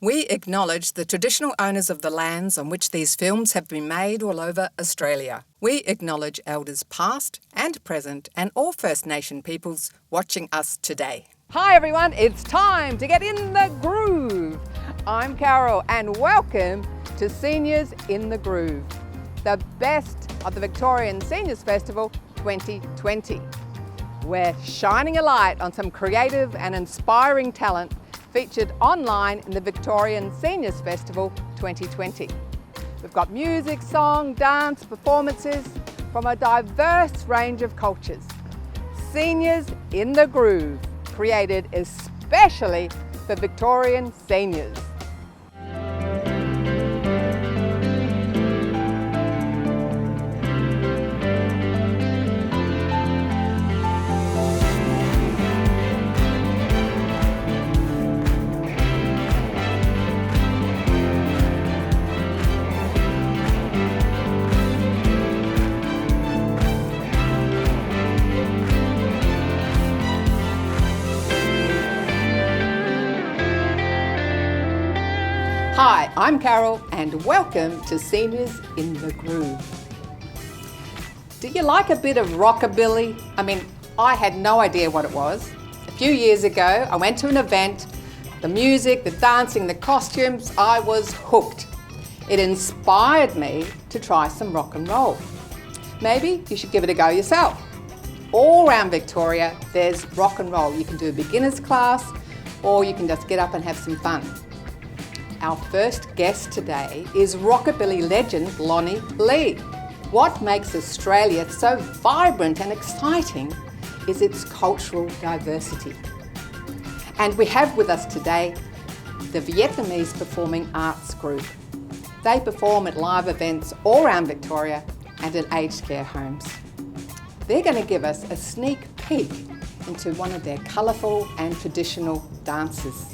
We acknowledge the traditional owners of the lands on which these films have been made all over Australia. We acknowledge elders past and present and all First Nation peoples watching us today. Hi everyone, it's time to get in the groove. I'm Carol and welcome to Seniors in the Groove, the best of the Victorian Seniors Festival 2020. We're shining a light on some creative and inspiring talent featured online in the Victorian Seniors Festival 2020. We've got music, song, dance, performances from a diverse range of cultures. Seniors in the Groove, created especially for Victorian seniors. Hi, I'm Carol and welcome to Seniors in the Groove. Do you like a bit of rockabilly? I had no idea what it was. A few years ago, I went to an event, the music, the dancing, the costumes, I was hooked. It inspired me to try some rock and roll. Maybe you should give it a go yourself. All around Victoria, there's rock and roll. You can do a beginner's class or you can just get up and have some fun. Our first guest today is rockabilly legend Lonnie Lee. What makes Australia so vibrant and exciting is its cultural diversity. And we have with us today the Vietnamese Performing Arts Group. They perform at live events all around Victoria and in aged care homes. They're going to give us a sneak peek into one of their colourful and traditional dances.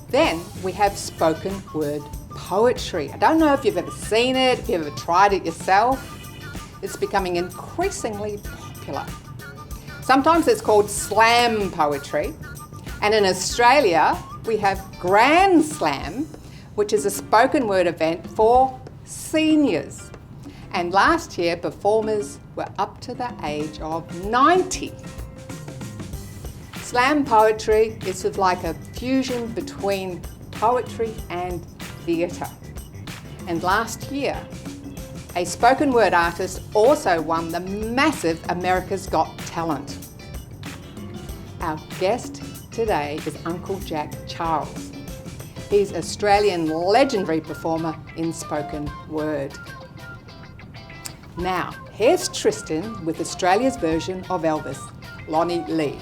Then we have spoken word poetry. I don't know if you've ever seen it, if you've ever tried it yourself. It's becoming increasingly popular. Sometimes it's called slam poetry. And in Australia, we have Grand Slam, which is a spoken word event for seniors. And last year, performers were up to the age of 90. Slam poetry is sort of like a fusion between poetry and theatre. And last year, a spoken word artist also won the massive America's Got Talent. Our guest today is Uncle Jack Charles. He's Australian legendary performer in spoken word. Now, here's Tristan with Australia's version of Elvis, Lonnie Lee.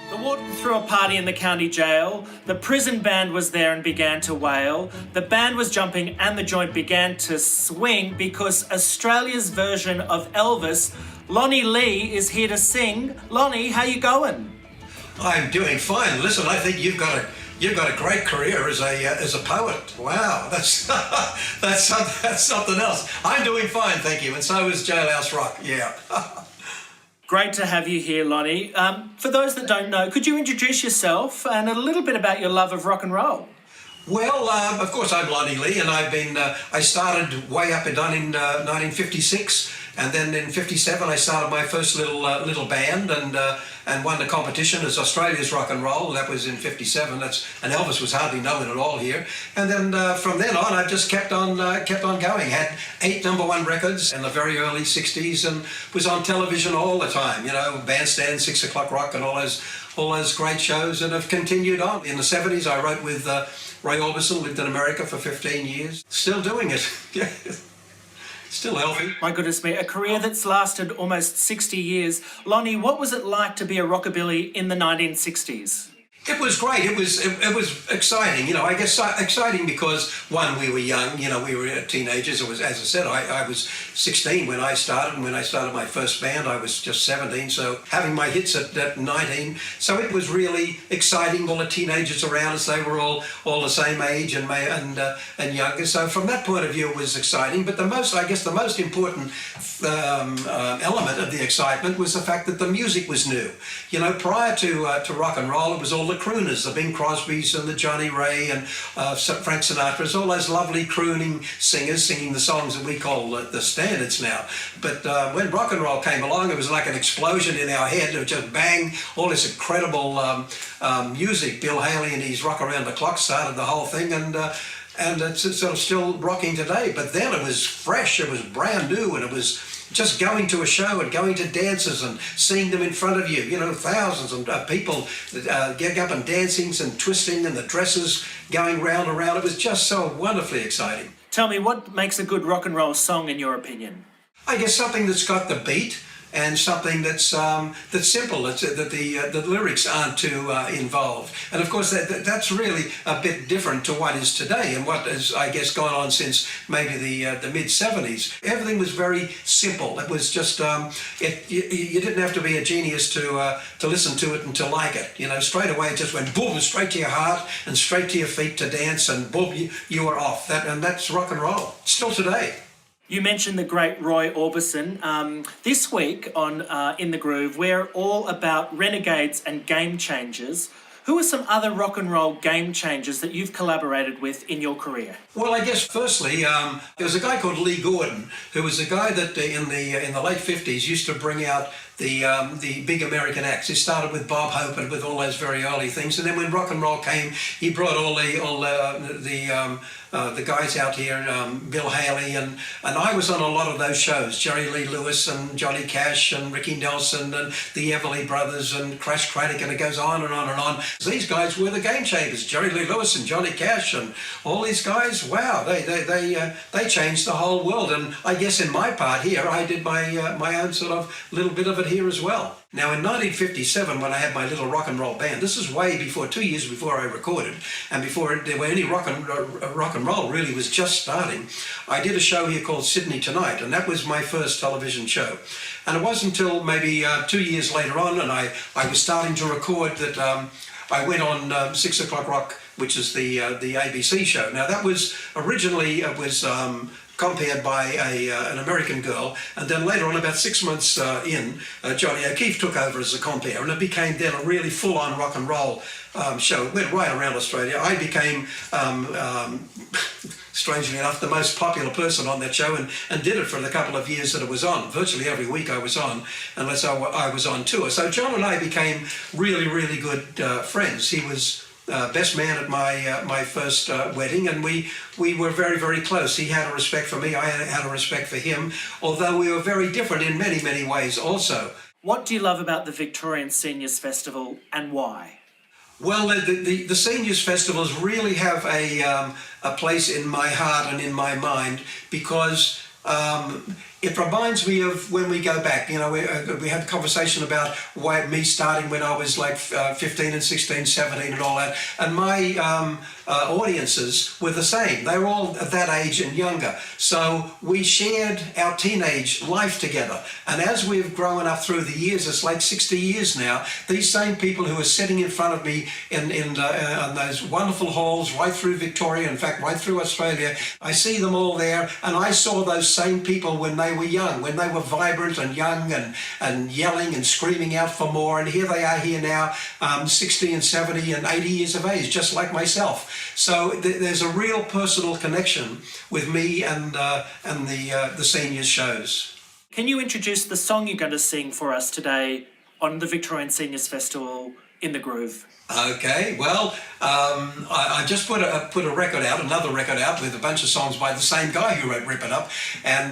The warden threw a party in the county jail. The prison band was there and began to wail. The band was jumping and the joint began to swing because Australia's version of Elvis, Lonnie Lee, is here to sing. Lonnie, how you going? I'm doing fine. Listen, I think you've got a great career as a poet. Wow, that's something else. I'm doing fine, thank you, and so is Jailhouse Rock. Yeah. Great to have you here, Lonnie. For those that don't know, could you introduce yourself and a little bit about your love of rock and roll? Well, of course, I'm Lonnie Lee, and I started way up and down in 1956, and then in '57 I started my first little band and won the competition as Australia's Rock and Roll. That was in '57. And Elvis was hardly known at all here. And then from then on, I just kept on going. Had 8 #1 records in the very early '60s, and was on television all the time. You know, Bandstand, 6 o'clock Rock, and all those great shows, and have continued on. In the '70s, I wrote with Ray Orbison, lived in America for 15 years. Still doing it. Yeah. Still healthy. My goodness me, a career that's lasted almost 60 years. Lonnie, what was it like to be a rockabilly in the 1960s? It was great. It was exciting. You know, I guess exciting because, one, we were young. You know, we were teenagers. It was, as I said, I was 16 when I started, and when I started my first band, I was just 17. So having my hits at 19, so it was really exciting. All the teenagers around us, they were all the same age and younger. So from that point of view, it was exciting. But the most important element of the excitement was the fact that the music was new. You know, prior to rock and roll, it was all the the crooners, the Bing Crosbys and the Johnny Ray and Frank Sinatra's, all those lovely crooning singers singing the songs that we call the standards now. But when rock and roll came along, it was like an explosion in our head. It was just bang, all this incredible music. Bill Haley and his Rock Around the Clock started the whole thing, and it's sort of still rocking today. But then it was fresh, it was brand new, and it was just going to a show and going to dances and seeing them in front of you, you know, thousands of people getting up and dancing and twisting and the dresses going round and round. It was just so wonderfully exciting. Tell me, what makes a good rock and roll song in your opinion? I guess something that's got the beat and something that's simple, that the lyrics aren't too involved. And of course that's really a bit different to what is today and what has, I guess, gone on since maybe the mid-70s. Everything was very simple. It was just, you didn't have to be a genius to listen to it and to like it. You know, straight away it just went boom, straight to your heart and straight to your feet to dance, and boom, you were off. And that's rock and roll, still today. You mentioned the great Roy Orbison. This week on In the Groove, we're all about renegades and game changers. Who are some other rock and roll game changers that you've collaborated with in your career? Well, I guess firstly, there was a guy called Lee Gordon, who was a guy that in the late 50s used to bring out the big American acts. He started with Bob Hope and with all those very early things, and then when rock and roll came, he brought all the guys out here, Bill Haley, and I was on a lot of those shows. Jerry Lee Lewis and Johnny Cash and Ricky Nelson and the Everly Brothers and Crash Craddock, and it goes on and on and on. These guys were the game changers. Jerry Lee Lewis and Johnny Cash and all these guys. Wow, they changed the whole world. And I guess in my part here, I did my own sort of little bit of it here as well. Now in 1957, when I had my little rock and roll band, this is way before, 2 years before I recorded, and before there were any rock and roll really was just starting, I did a show here called Sydney Tonight, and that was my first television show. And it wasn't until maybe 2 years later on, and I was starting to record, that I went on 6 O'Clock Rock, which is the ABC show. Now that was originally, compared by an American girl, and then later on, about 6 months in, Johnny O'Keefe took over as a compere, and it became then a really full-on rock and roll show. It went right around Australia. I became, strangely enough, the most popular person on that show, and did it for the couple of years that it was on. Virtually every week I was on, unless I was on tour. So John and I became really, really good friends. He was best man at my first wedding, and we were very, very close. He had a respect for me, I had a respect for him, although we were very different in many, many ways also. What do you love about the Victorian Seniors Festival, and why? Well, the Seniors Festivals really have a place in my heart and in my mind, because it reminds me of when we go back. You know, we had a conversation about me starting when I was like 15 and 16, 17 and all that. And my audiences were the same. They were all at that age and younger. So we shared our teenage life together. And as we've grown up through the years, it's like 60 years now, these same people who are sitting in front of me in those wonderful halls right through Victoria, in fact, right through Australia, I see them all there. And I saw those same people when they were young, when they were vibrant and young and yelling and screaming out for more. And here they are here now, 60 and 70 and 80 years of age, just like myself. So there's a real personal connection with me and the seniors shows. Can you introduce the song you're going to sing for us today on the Victorian Seniors Festival, In the Groove? Okay, well, I just put a record out, another record out with a bunch of songs by the same guy who wrote Rip It Up, and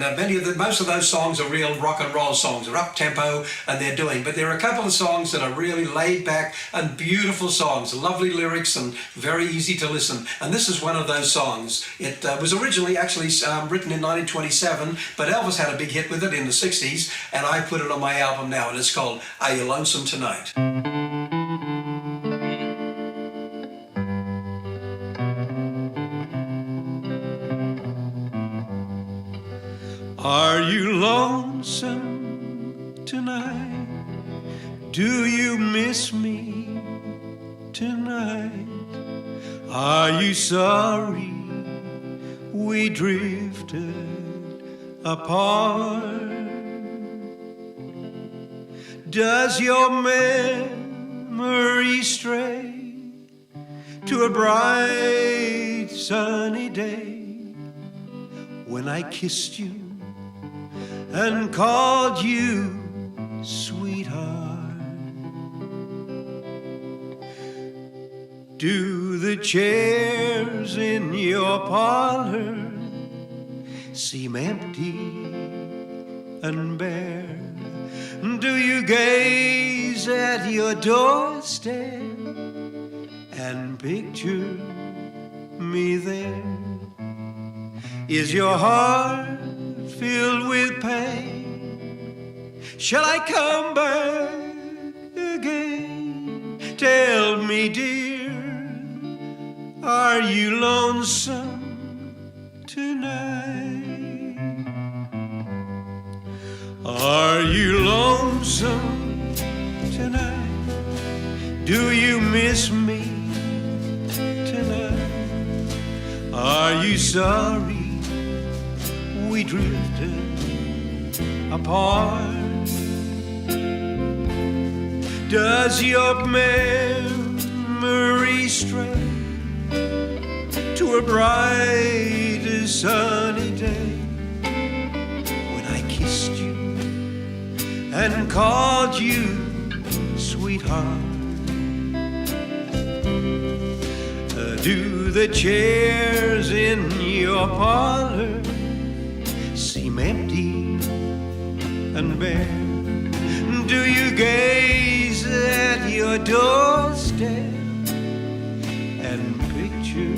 most of those songs are real rock and roll songs. They're up tempo and they're doing, but there are a couple of songs that are really laid back and beautiful songs, lovely lyrics and very easy to listen. And this is one of those songs. It was originally actually written in 1927, but Elvis had a big hit with it in the 60s, and I put it on my album now, and it's called Are You Lonesome Tonight? Are you lonesome tonight? Do you miss me tonight? Are you sorry we drifted apart? Does your memory stray to a bright sunny day when I kissed you and called you sweetheart. Do the chairs in your parlor seem empty and bare? Do you gaze at your doorstep and picture me there? Is your heart filled with pain? Shall I come back again? Tell me, dear, are you lonesome tonight? Are you lonesome tonight? Do you miss me tonight? Are you sorry we drifted apart? Does your memory stray to a bright sunny day when I kissed you and called you sweetheart? Do the chairs in your parlor seem empty and bare? Do you gaze at your doorstep and picture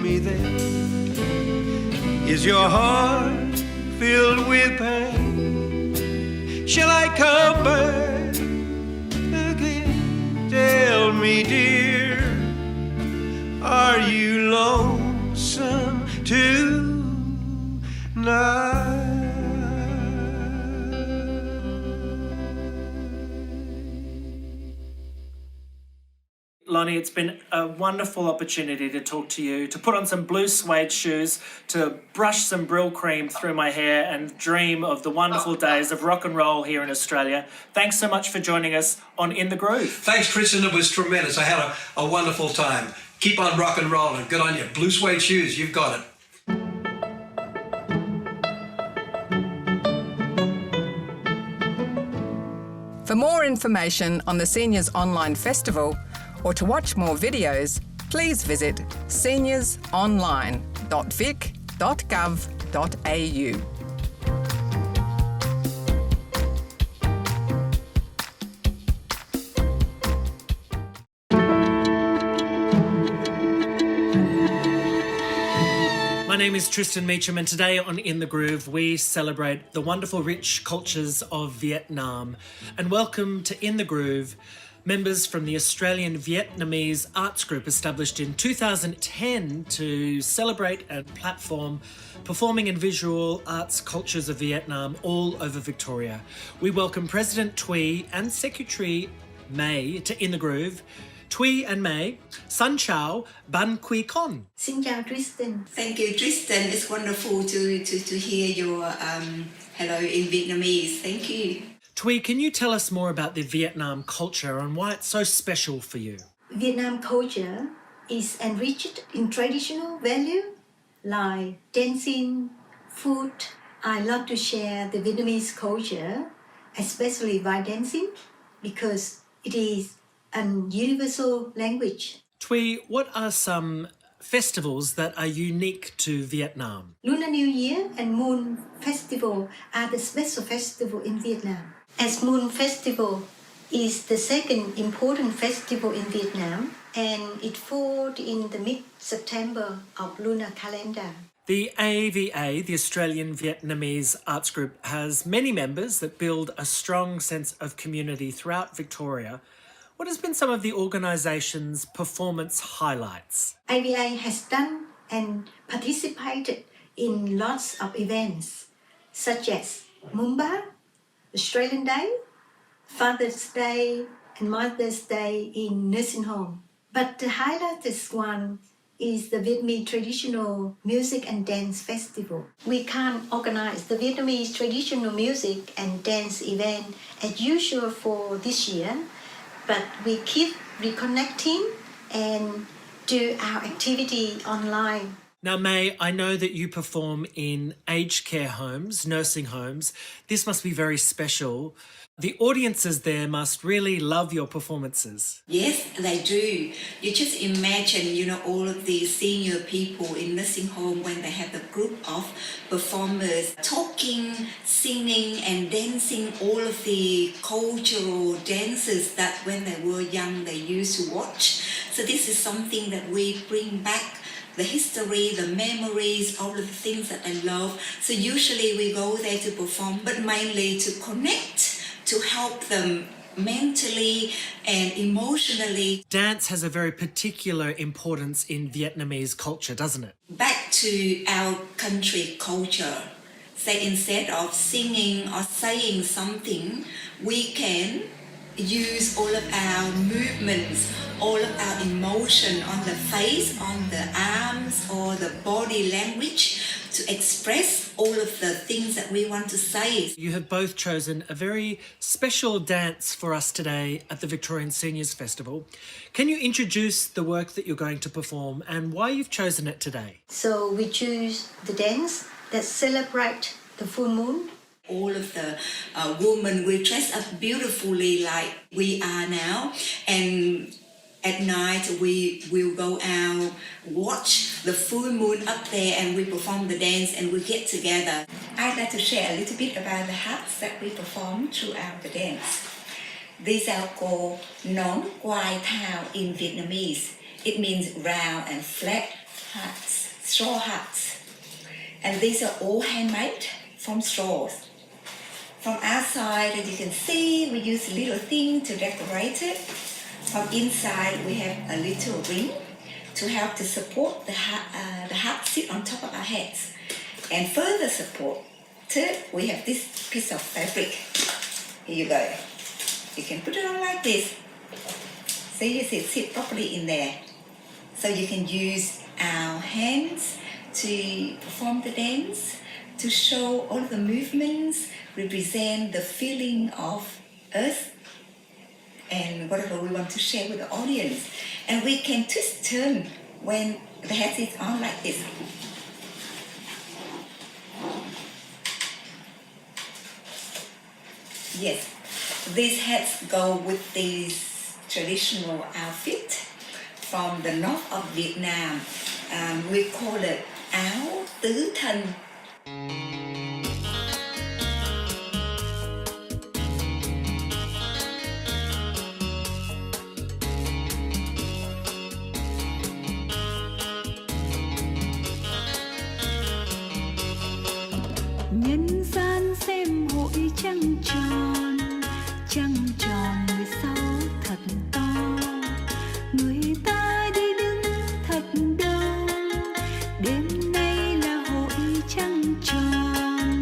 me there? Is your heart filled with pain? Shall I come back again? Tell me, dear, are you lonesome tonight? Lonnie, it's been a wonderful opportunity to talk to you, to put on some blue suede shoes, to brush some Brill cream through my hair and dream of the wonderful days of rock and roll here in Australia. Thanks so much for joining us on In the Groove. Thanks, Tristan. It was tremendous. I had a wonderful time. Keep on rock and rolling. Good on you. Blue suede shoes. You've got it. For more information on the Seniors Online Festival or to watch more videos, please visit seniorsonline.vic.gov.au. My name is Tristan Meacham, and today on In the Groove we celebrate the wonderful rich cultures of Vietnam. And welcome to In the Groove, members from the Australian Vietnamese Arts Group, established in 2010 to celebrate and platform performing and visual arts cultures of Vietnam all over Victoria. We welcome President Thuy and Secretary May to In the Groove. Thuy and May, San Chào, Ban Quy Con. Xin chào Tristan. Thank you, Tristan. It's wonderful to hear your hello in Vietnamese. Thank you. Thuy, can you tell us more about the Vietnam culture and why it's so special for you? Vietnam culture is enriched in traditional value like dancing, food. I love to share the Vietnamese culture, especially by dancing, because it is an universal language. Thuy, what are some festivals that are unique to Vietnam? Lunar New Year and Moon Festival are the special festival in Vietnam. As Moon Festival is the second important festival in Vietnam, and it falls in the mid-September of lunar calendar. The AVA, the Australian Vietnamese Arts Group, has many members that build a strong sense of community throughout Victoria. What has been some of the organisation's performance highlights? AVA has done and participated in lots of events, such as Mumba, Australian Day, Father's Day, and Mother's Day in nursing home. But the highlighted one is the Vietnamese Traditional Music and Dance Festival. We can't organize the Vietnamese traditional music and dance event as usual for this year, but we keep reconnecting and do our activity online. Now, May, I know that you perform in aged care homes, nursing homes. This must be very special. The audiences there must really love your performances. Yes, they do. You just imagine, all of these senior people in nursing home when they have a group of performers talking, singing and dancing all of the cultural dances that when they were young they used to watch. So this is something that we bring back, the history, the memories, all of the things that I love. So usually we go there to perform, but mainly to connect, to help them mentally and emotionally. Dance has a very particular importance in Vietnamese culture, doesn't it? Back to our country culture. Say instead of singing or saying something, we can use all of our movements, all of our emotion on the face, on the arms or the body language to express all of the things that we want to say. You have both chosen a very special dance for us today at the Victorian Seniors Festival. Can you introduce the work that you're going to perform and why you've chosen it today? So we choose the dance that celebrate the full moon. All of the women will dress up beautifully like we are now, and at night we will go out, watch the full moon up there, and we perform the dance and we get together. I'd like to share a little bit about the hats that we perform throughout the dance. These are called nón quai thao in Vietnamese. It means round and flat hats, straw hats. And these are all handmade from straws. From outside, as you can see, we use a little thing to decorate it. From inside, we have a little ring to help to support the hat sit on top of our heads. And further support, we have this piece of fabric. Here you go. You can put it on like this. So you sit properly in there. So you can use our hands to perform the dance, to show all the movements, represent the feeling of us and whatever we want to share with the audience. And we can twist turn when the hat is on like this. Yes, these hats go with this traditional outfit from the north of Vietnam. We call it áo tứ thân. Nhân gian xem hội trăng tròn 16 thật to, người ta đi đứng thật đông, đêm nay là hội trăng tròn,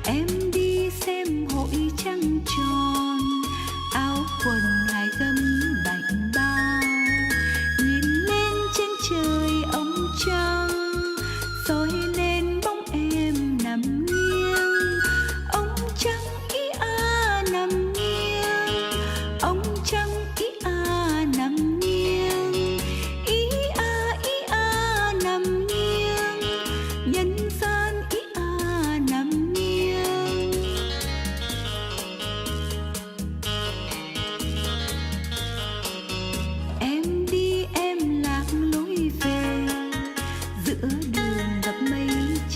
em đi xem hội trăng tròn, áo quần hai gấm bảnh bao, nhìn lên trên trời ông trăng, soi lên bóng em nằm nghiêng, ông trăng ý a nằm nghiêng, ông trăng ý a nằm nghiêng, ý a nằm nghiêng, nhân gian ý a nằm nghiêng. Em đi em lạc lối về, giữa đường gặp mấy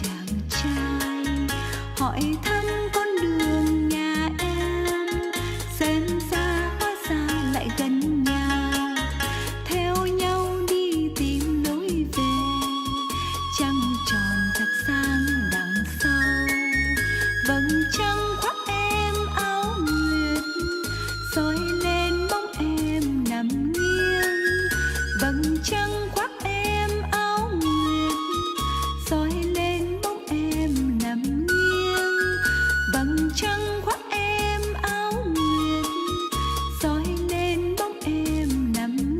chàng trai, hỏi thăm con đường nhà em, xem xa hóa ra lại gần nhà, theo nhau đi tìm lối về, trăng tròn thật sang đằng sau, vầng trăng khoác em áo nguyệt, soi lên bóng em nằm nghiêng, vầng trăng khoác em áo nguyệt, soi lên bóng em nằm nghiêng, vầng trăng khoác em áo nguyệt, soi lên bóng em nằm nghiêng.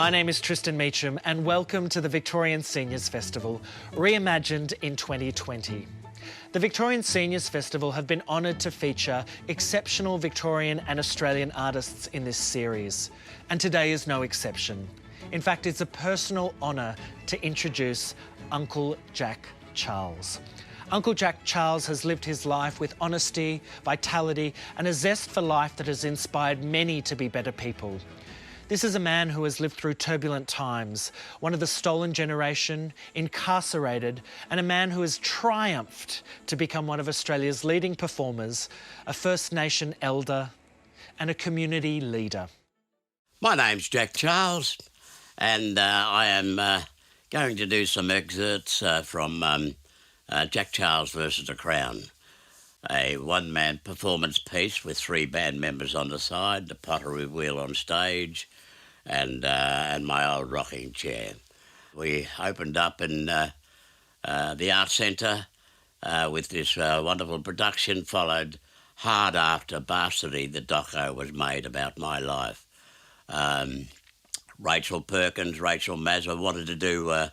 My name is Tristan Meacham and welcome to the Victorian Seniors Festival, reimagined in 2020. The Victorian Seniors Festival have been honoured to feature exceptional Victorian and Australian artists in this series, and today is no exception. In fact, it's a personal honour to introduce Uncle Jack Charles. Uncle Jack Charles has lived his life with honesty, vitality and a zest for life that has inspired many to be better people. This is a man who has lived through turbulent times, one of the stolen generation, incarcerated, and a man who has triumphed to become one of Australia's leading performers, a First Nation elder and a community leader. My name's Jack Charles, and I am going to do some excerpts from Jack Charles versus the Crown, a one-man performance piece with 3 band members on the side, the pottery wheel on stage, and my old rocking chair. We opened up in the Art Centre with this wonderful production, followed hard after Bastardy, the doco was made about my life. Rachel Mazza wanted to do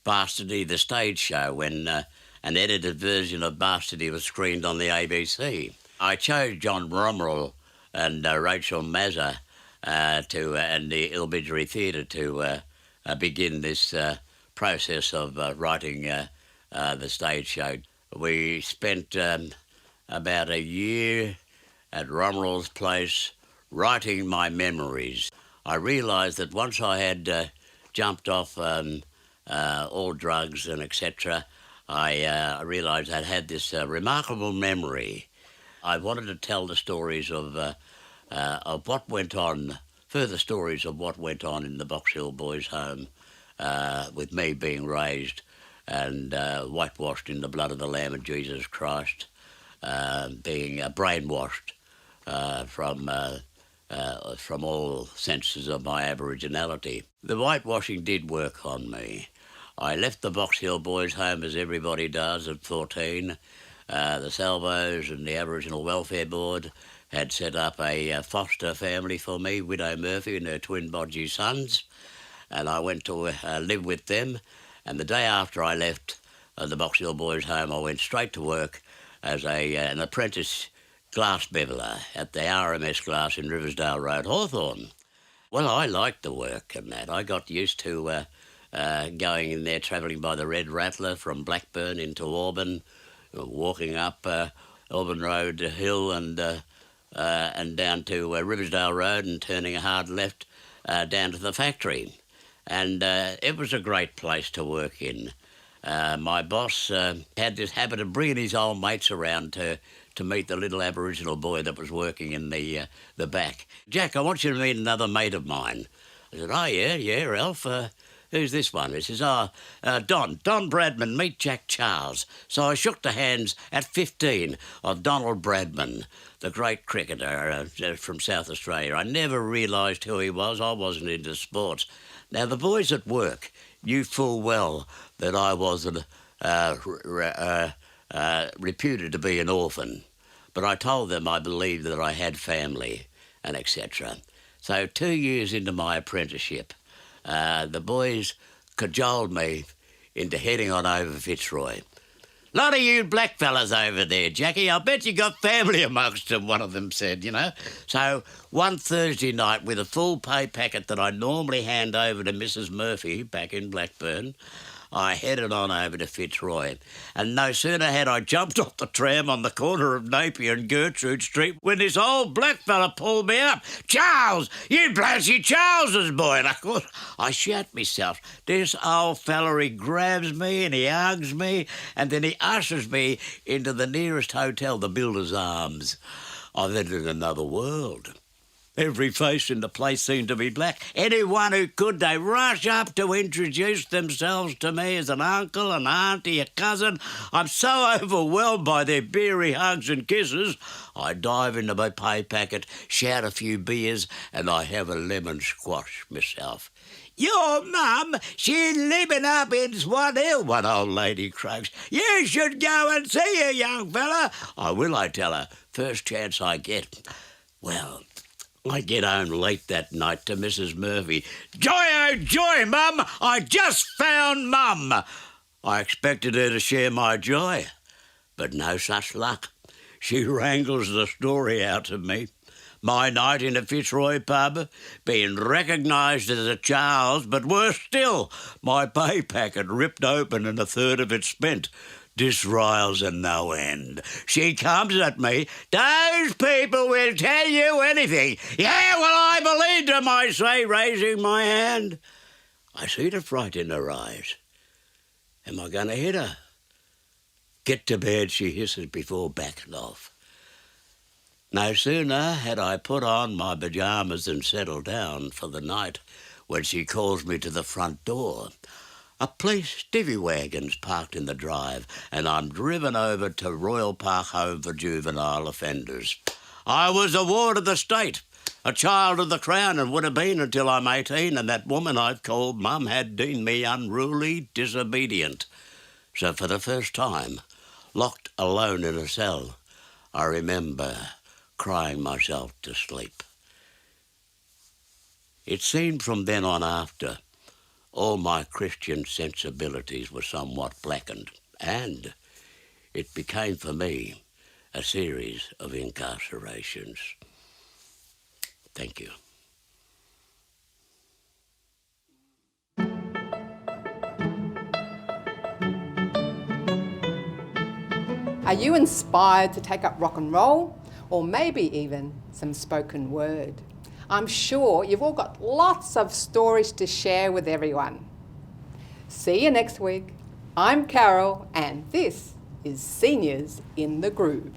Bastardy, the stage show, when an edited version of Bastardy was screened on the ABC. I chose John Romerell and Rachel Mazza and the Ilbidgery Theatre to begin this process of writing the stage show. We spent about a year at Romerell's place writing my memories. I realised that once I had jumped off all drugs and etc., I realised I'd had this remarkable memory. I wanted to tell the stories of what went on, further stories of what went on in the Box Hill Boys' Home, with me being raised and whitewashed in the blood of the Lamb of Jesus Christ, being brainwashed from all senses of my Aboriginality. The whitewashing did work on me. I left the Box Hill Boys' Home, as everybody does, at 14. The Salvos and the Aboriginal Welfare Board had set up a foster family for me, Widow Murphy and her twin bodgy sons, and I went to live with them. And the day after I left the Box Hill Boys' Home, I went straight to work as an apprentice glass beveller at the RMS Glass in Riversdale Road, Hawthorn. Well, I liked the work and that. I got used to going in there, travelling by the Red Rattler from Blackburn into Auburn, walking up Auburn Road Hill and down to Riversdale Road and turning a hard left down to the factory. And it was a great place to work in. My boss had this habit of bringing his old mates around to meet the little Aboriginal boy that was working in the back. Jack, I want you to meet another mate of mine. I said, oh, yeah, Ralph. Who's this one? He says, Don Bradman, meet Jack Charles. So I shook the hands at 15 of Donald Bradman, the great cricketer from South Australia. I never realised who he was. I wasn't into sports. Now, the boys at work knew full well that I wasn't reputed to be an orphan, but I told them I believed that I had family and etc. So 2 years into my apprenticeship, the boys cajoled me into heading on over Fitzroy. Lot of you black fellas over there, Jackie. I bet you got family amongst them, one of them said, you know. So one Thursday night, with a full pay packet that I normally hand over to Mrs. Murphy back in Blackburn, I headed on over to Fitzroy. And no sooner had I jumped off the tram on the corner of Napier and Gertrude Street when this old black fella pulled me up. Charles, you bloody Charles's boy. And of course, I shat myself. This old fella, he grabs me and he hugs me and then he ushers me into the nearest hotel, the Builder's Arms. I've entered another world. Every face in the place seemed to be black. Anyone who could, they rush up to introduce themselves to me as an uncle, an auntie, a cousin. I'm so overwhelmed by their beery hugs and kisses, I dive into my pay packet, shout a few beers, and I have a lemon squash myself. Your mum, she's living up in Swan Hill, one old lady croaks. You should go and see her, young fella. I will, I tell her, first chance I get. Well, I get home late that night to Mrs. Murphy. Joy, oh joy, Mum! I just found Mum! I expected her to share my joy, but no such luck. She wrangles the story out of me. My night in a Fitzroy pub, being recognised as a Charles, but worse still, my pay packet ripped open and a third of it spent. Disriles are no end. She comes at me. Those people will tell you anything. Yeah, well, I believed them, I say, raising my hand. I see the fright in her eyes. Am I going to hit her? Get to bed, she hisses before backing off. No sooner had I put on my pyjamas and settled down for the night when she calls me to the front door. A police divvy wagon's parked in the drive and I'm driven over to Royal Park Home for Juvenile Offenders. I was a ward of the state, a child of the Crown, and would have been until I'm 18, and that woman I've called Mum had deemed me unruly, disobedient. So for the first time, locked alone in a cell, I remember crying myself to sleep. It seemed from then on after all my Christian sensibilities were somewhat blackened, and it became for me a series of incarcerations. Thank you. Are you inspired to take up rock and roll, or maybe even some spoken word? I'm sure you've all got lots of stories to share with everyone. See you next week. I'm Carol, and this is Seniors in the Groove.